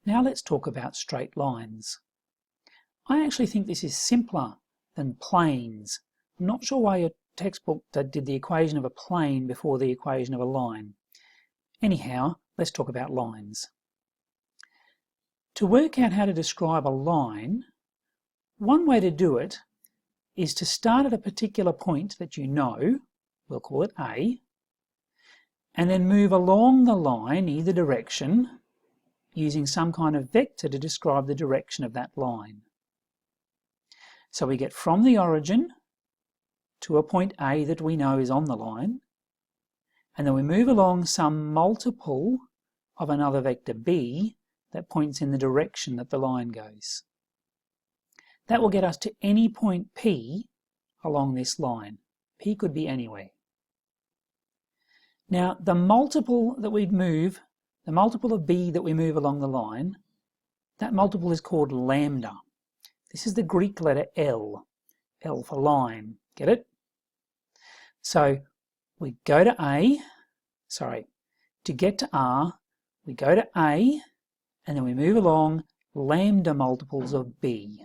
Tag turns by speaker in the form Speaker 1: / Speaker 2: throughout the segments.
Speaker 1: Now let's talk about straight lines. I actually think this is simpler than planes. I'm not sure why your textbook did the equation of a plane before the equation of a line. Anyhow, let's talk about lines. To work out how to describe a line, one way to do it is to start at a particular point that you know, we'll call it A, and then move along the line either direction using some kind of vector to describe the direction of that line. So we get from the origin to a point A that we know is on the line, and then we move along some multiple of another vector B that points in the direction that the line goes. That will get us to any point P along this line. P could be anywhere. Now the multiple that we'd move, the multiple of B that we move along the line, that multiple is called lambda. This is the Greek letter L. L for line. Get it? So we go to to get to R, we go to A, and then we move along lambda multiples of B,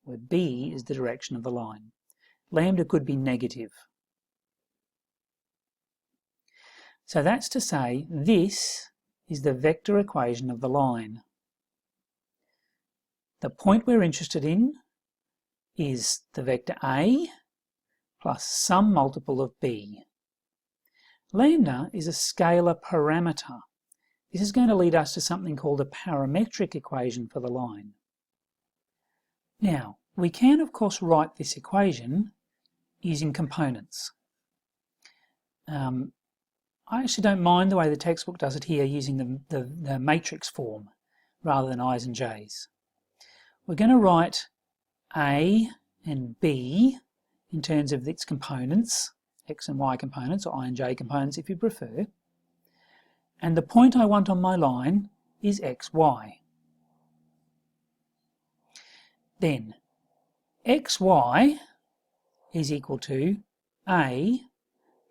Speaker 1: where B is the direction of the line. Lambda could be negative. So that's to say this is the vector equation of the line. The point we're interested in is the vector A plus some multiple of B. Lambda is a scalar parameter. This is going to lead us to something called a parametric equation for the line. Now, we can of course write this equation using components. I actually don't mind the way the textbook does it here using the matrix form rather than I's and J's. We're going to write A and B in terms of its components, X and Y components, or I and J components if you prefer. And the point I want on my line is XY. Then XY is equal to A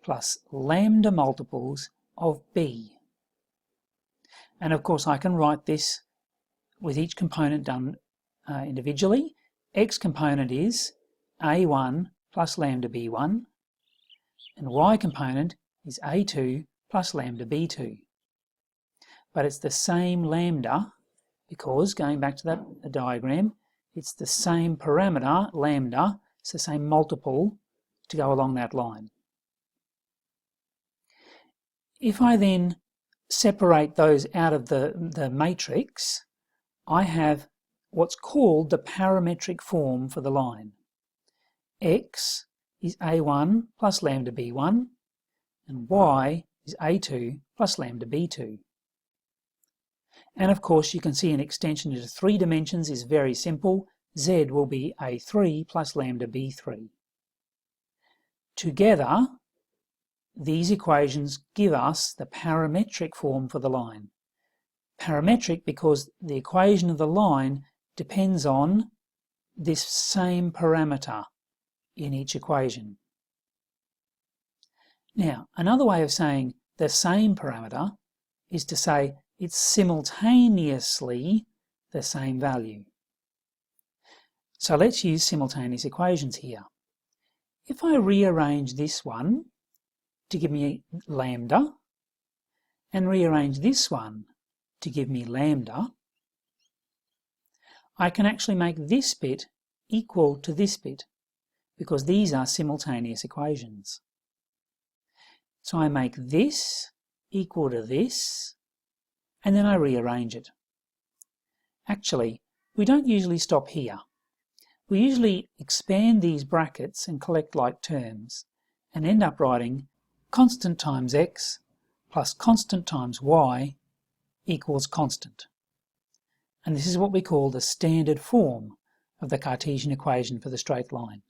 Speaker 1: plus lambda multiples of B. And of course I can write this with each component done individually. X component is A1 plus lambda B1, and Y component is A2 plus lambda B2. But it's the same lambda because, going back to that diagram, it's the same parameter, lambda, it's the same multiple to go along that line. If I then separate those out of the matrix, I have what's called the parametric form for the line. X is A1 plus lambda B1, and Y is A2 plus lambda B2. And of course you can see an extension into 3 dimensions is very simple. Z will be A3 plus lambda B3. Together, these equations give us the parametric form for the line. Parametric because the equation of the line depends on this same parameter in each equation. Now, another way of saying the same parameter is to say it's simultaneously the same value. So let's use simultaneous equations here. If I rearrange this one to give me lambda, and rearrange this one to give me lambda, I can actually make this bit equal to this bit, because these are simultaneous equations. So I make this equal to this, and then I rearrange it. Actually, we don't usually stop here. We usually expand these brackets and collect like terms, and end up writing constant times x plus constant times y equals constant. And this is what we call the standard form of the Cartesian equation for the straight line.